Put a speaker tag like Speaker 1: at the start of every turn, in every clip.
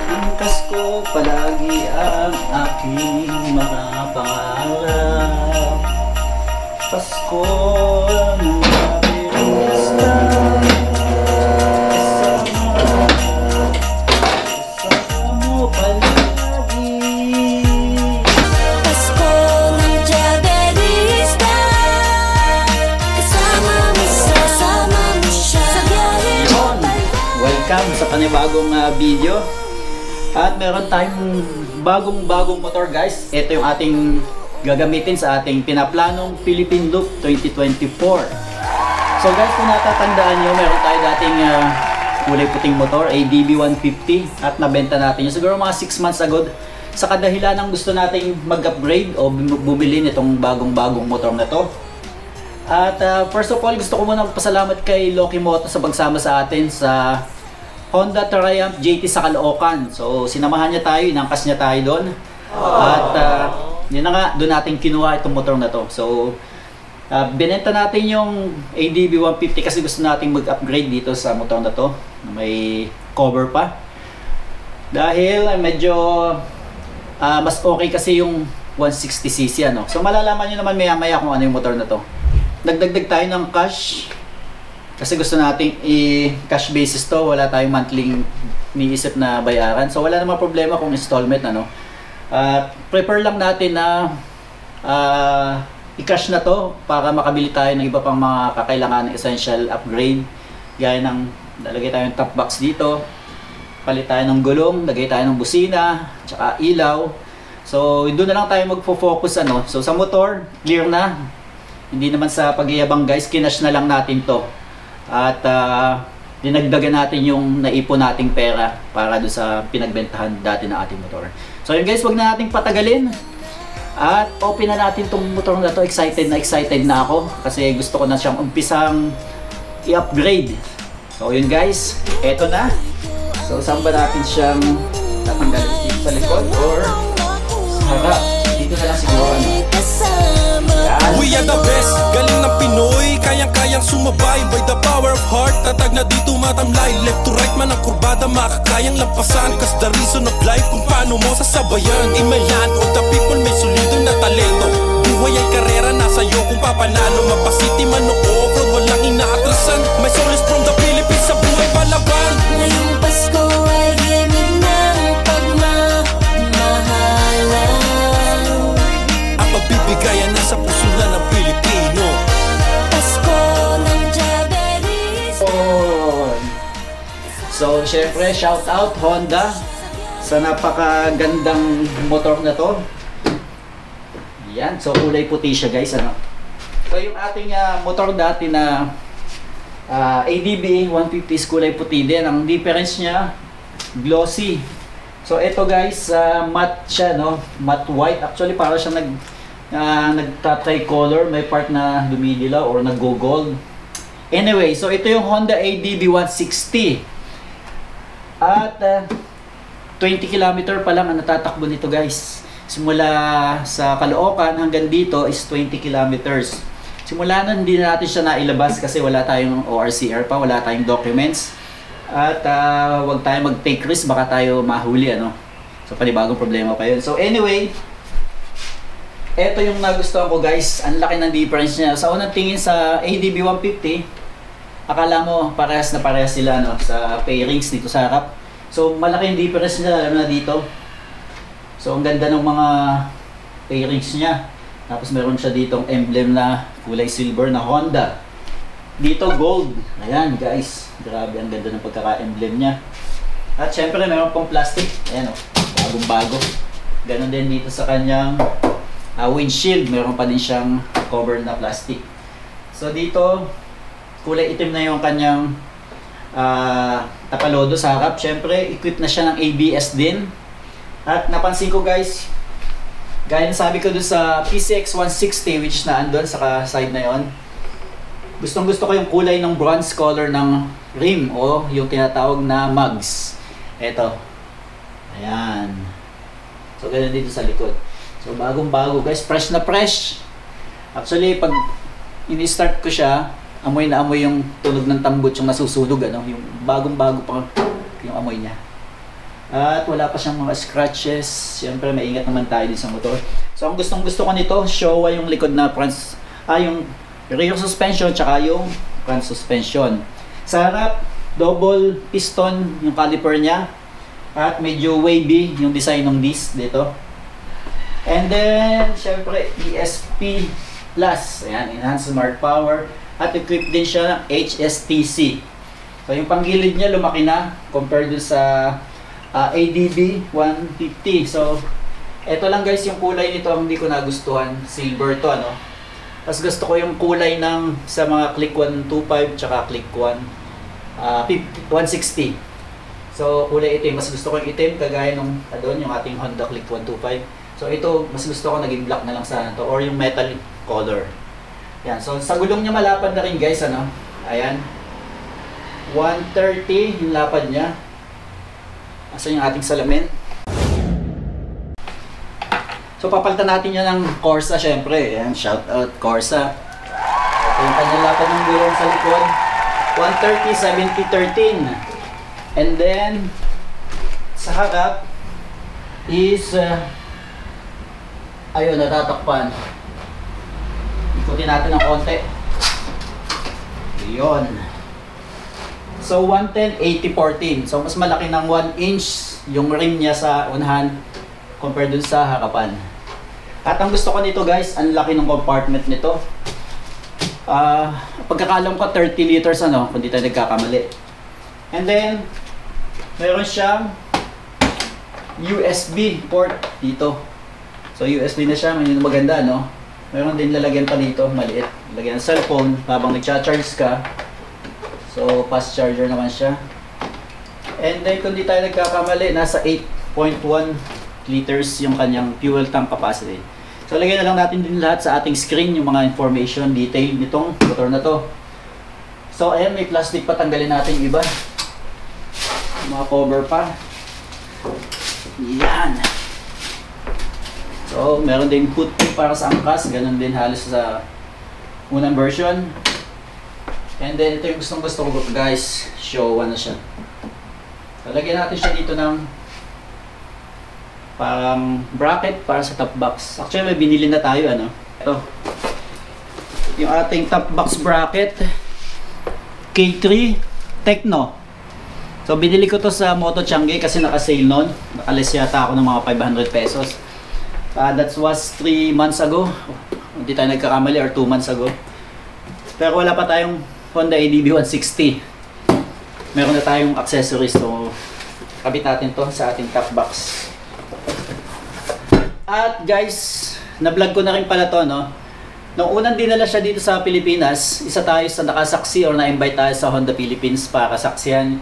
Speaker 1: Ingkas ko palagi ang aking mga pangarap. Pasko ng Maberista, kasama mo palagi.
Speaker 2: Pasko ng Jaberista, kasama mo siya sa biyahe mo palagi.
Speaker 1: Welcome sa panibagong video. At meron tayong bagong motor, guys. Ito yung ating gagamitin sa ating pinaplanong Philippine Loop 2024. So guys, kung natatandaan nyo, meron tayo dating kulay puting motor, ADB 150, at nabenta natin yun siguro mga 6 months ago sa kadahilan ng gusto nating mag-upgrade o bumili nitong bagong motor na to. At first of all, gusto ko muna magpasalamat kay Loki Moto sa pagsama sa atin sa Honda Triumph JT sa Caloocan. So sinamahan niya tayo, inangkas niya tayo doon. At yun na nga, doon natin kinuha itong motor na to. So binenta natin yung ADB 150 kasi gusto natin mag-upgrade dito sa motor na to. May cover pa. Dahil medyo mas okay kasi yung 160cc ano. So malalaman nyo naman maya-maya kung ano yung motor na to. Nagdagdag tayo ng cash kasi gusto nating i-cash basis to, wala tayong monthly niisip na bayaran. So wala namang problema kung installment ano. Prepare lang natin na i-cash na to para makabili tayo ng iba pang mga kakailangan ng essential upgrade. Gaya ng lalagay tayo ng top box dito, palit tayo ng gulong, lagay tayo ng busina, tsaka ilaw. So doon na lang tayo magfo-focus ano. So sa motor, clear na. Hindi naman sa pagyayabang guys, kinash na lang natin to. At dinagdagan natin yung naipon nating pera para doon sa pinagbentahan dati na ating motor. So yun guys, wag na nating patagalin. At open na natin tong motor na to. Excited na ako kasi gusto ko na siyang umpisang i-upgrade. So yun guys, eto na. So saan ba natin siyang tatanggalin? Dito sa likod or sa harap? Dito na lang siguro ano.
Speaker 3: We are the best, galing ng Pinoy, kayang-kayang sumabay by the power of heart. Tatag na dito matamlay, left to right man ang kurbada, makakayang lampasan. Cause the reason of life, kung paano mo sasabayan. In my land of the people, may solidong na talento. Buhay ay karera, nasa iyo kung papanalo. Mapasiti man o off-road, walang inaatrasan. My soul is from the Philippines, sa buhay palaban.
Speaker 2: Ngayong Pasko ay gimig ng pagmamahalan.
Speaker 3: Ang pagbibigayan nasa puso na ng Pilipino.
Speaker 2: Pasko ng Jaberista.
Speaker 1: So syempre, shout out Honda sa napakagandang motor na to. Yan, so kulay puti siya guys ano. So yung ating motor dati na ADB 150 is kulay puti din. Ang difference niya, glossy. So ito guys, matte siya no, matte white. Actually para siya nagta-tricolor, may part na dumidilaw or nag-gold. Anyway, so ito yung Honda ADB 160. At 20 km pa lang ang natatakbo nito guys. Simula sa Caloocan hanggang dito is 20 kilometers. Simula nun hindi na natin siya nailabas kasi wala tayong ORCR pa, wala tayong documents. At wag tayo mag-take risk, baka tayo mahuli ano. So panibagong problema pa yun. So anyway, eto yung nagustuhan ko guys. Ang laki ng difference niya. Sa unang tingin sa ADB 150, akala mo parehas na parehas sila no, sa pairings dito sa harap. So malaki yung difference niya, lalo na dito. So ang ganda ng mga pairings niya. Tapos meron siya ditong emblem na kulay silver na Honda. Dito gold. Ayan guys, grabe ang ganda ng pagkaka-emblem niya. At syempre meron pang plastic. Ayan o, bagong-bago. Ganon din dito sa kanyang windshield. Meron pa din siyang covered na plastic. So dito, kulay itim na yung kanyang tapalodo sa harap. Syempre, equipped na siya ng ABS din. At napansin ko guys, gaya na sabi ko doon sa PCX 160 which na andun sa side na yon, gustong gusto ko yung kulay ng bronze color ng rim o yung tinatawag na mugs. Eto. Ayan. So ganun dito sa likod. So bagong bago guys, fresh na fresh. Actually pag ini-start ko siya, amoy na amoy yung tunog ng tambot yung nasusunog ano, yung bagong bago pa yung amoy niya. At wala pa siyang mga scratches. Siyempre, maingat naman tayo din sa motor. So, ang gustong gusto ko nito, Showa yung likod na front, yung rear suspension, tsaka yung front suspension. Sa harap, double piston yung caliper niya. At medyo wavy yung design ng disc dito. And then, syempre, ESP Plus. Ayan, Enhanced Smart Power. At equipped din siya ng HSTC. So, yung panggilid niya lumaki na compared dun sa ADB 150. So, eto lang guys yung kulay nito ang hindi ko nagustuhan. Silver to, ano. Mas gusto ko yung kulay ng sa mga Click 125 tsaka Click 160. So, kulay itim. Mas gusto ko yung itim kagaya nung doon yung ating Honda Click 125. So, ito mas gusto ko naging black na lang sana to or yung metal color. Yan. So, sa gulong niya malapad na rin guys, ano. Ayan. 130 yung lapad niya. Asan yung ating salamin? So, papalitan natin yan ng Corsa, syempre. Ayan, shout out Corsa. Ito yung kanyang lapad ng gulong sa likod. 130, 70, 13. And then, sa harap is, ayun, natatakpan. Ikutin natin ng konti. Ayun. So, 110, 80, 14. So, mas malaki ng 1 inch yung rim niya sa unahan compared dun sa harapan. At ang gusto ko nito guys, ang laki ng compartment nito. Pagkakalam ko 30 liters, ano, kung di tayo nagkakamali. And then, meron siyang USB port dito. So, USB na siya, may maganda, no? Meron din lalagyan pa dito, maliit. Lagyan ng cellphone habang nagcha-charge ka. So, fast charger naman siya. And then, kung di tayo nagkakamali, nasa 8.1 liters yung kanyang fuel tank capacity. So, lagyan na lang natin din lahat sa ating screen, yung mga information, detail nitong motor na to. So, ayan, may plastic pa, tanggalin natin yung iba. Mga cover pa. Yan. So, meron din putty para sa angkas, ganun din halos sa unang version. And then, ito yung gusto ko guys, Showa na siya. So, lagyan natin siya dito ng parang bracket para sa top box. Actually, may binili na tayo, ano. Ito. Yung ating top box bracket, K3 Tecno. So, binili ko to sa Moto Changi kasi naka-sale nun. Nakalis yata ako ng mga 500 pesos. That was 3 months ago. Hindi tayo nagkakamali, or 2 months ago. Pero wala pa tayong Honda ADB 160. Meron na tayong accessories, so kabit natin to sa ating top box. At guys, na-vlog ko na rin pala to, no? Nung unang dinala siya dito sa Pilipinas, isa tayo sa nakasaksi or na-invite tayo sa Honda Philippines para saksihan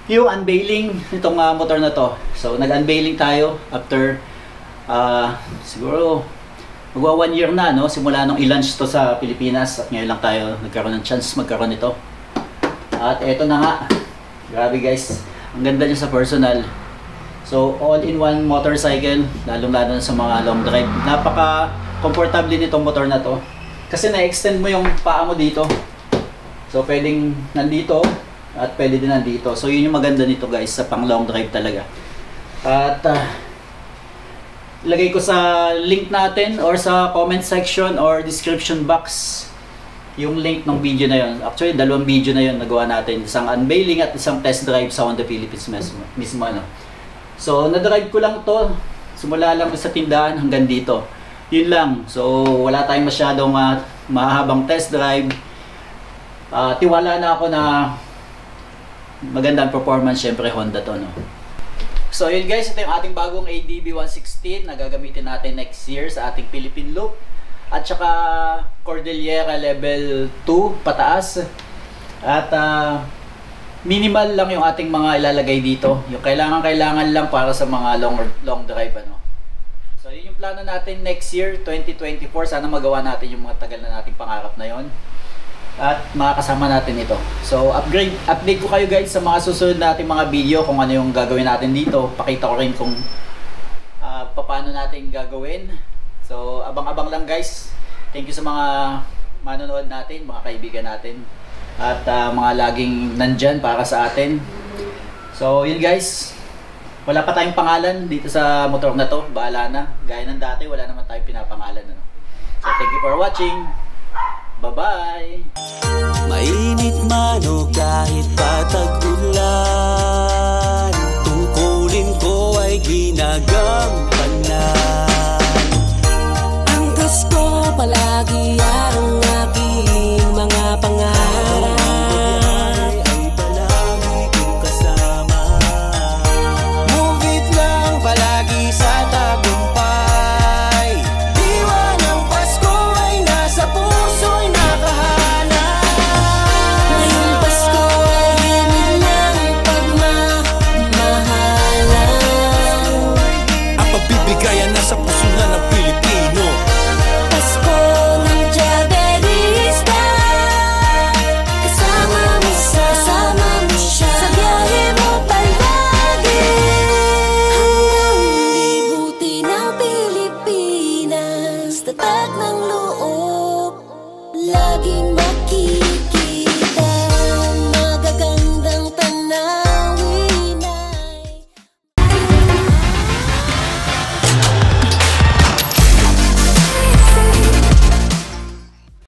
Speaker 1: yung unveiling nitong motor na to. So nag-unveiling tayo after siguro magwa 1 year na, no? Simula nung i-launch to sa Pilipinas at ngayon lang tayo nagkaroon ng chance magkaroon nito. At eto na nga. Grabe guys. Ang ganda niya sa personal. So, all-in-one motorcycle, lalong-lalo na sa mga long drive. Napaka-comfortable nitong motor na to. Kasi na-extend mo yung paa mo dito. So, pwedeng nandito at pwede din nandito. So, yun yung maganda nito guys sa pang long drive talaga. At ilagay ko sa link natin or sa comment section or description box yung link ng video na yun. Actually, 2 video na yun nagawa natin. Isang unveiling at isang test drive sa Honda Philippines mismo, ano. So, na-drive ko lang to. Simula lang sa tindahan hanggang dito. Yun lang. So, wala tayong masyadong mahabang test drive. Tiwala na ako na magandang performance. Syempre, Honda to, no. So yun guys, ito yung ating bagong ADB 116 na gagamitin natin next year sa ating Philippine Loop. At saka Cordillera Level 2 pataas. At minimal lang yung ating mga ilalagay dito. Yung kailangan lang para sa mga long drive, ano. So yun yung plano natin next year, 2024. Sana magawa natin yung mga tagal na nating pangarap na yon. At makakasama natin ito. So update ko kayo guys sa mga susunod nating mga video kung ano yung gagawin natin dito. Pakita ko rin kung paano natin gagawin. So abang-abang lang guys. Thank you sa mga manonood natin, mga kaibigan natin. At mga laging nandyan para sa atin. So yun guys. Wala pa tayong pangalan dito sa motor na to. Bahala na. Gaya ng dati, wala naman tayong pinapangalan. Ano? So thank you for watching. Bye-bye!
Speaker 4: Mainit man o kahit patag-ulan, tungkulin ko ay ginagampanan.
Speaker 2: Ang Diyos ko palagi ang aking mga pangarap.
Speaker 4: Ay palagi kong kasama. Move it lang palagi sa tagumpay. Diwa ng Pasko ay nasa puso'y nakahanap.
Speaker 2: Ngayong Pasko ay himig ng pagmamahalan.
Speaker 3: Ang pagbibigayan nasa puso na ng Pilipino.
Speaker 2: Pasko ng Jaberista. Kasama mo siya sa biyahe mo palagi. Hanggang libuti ng Pilipinas, tatag ng loob, laging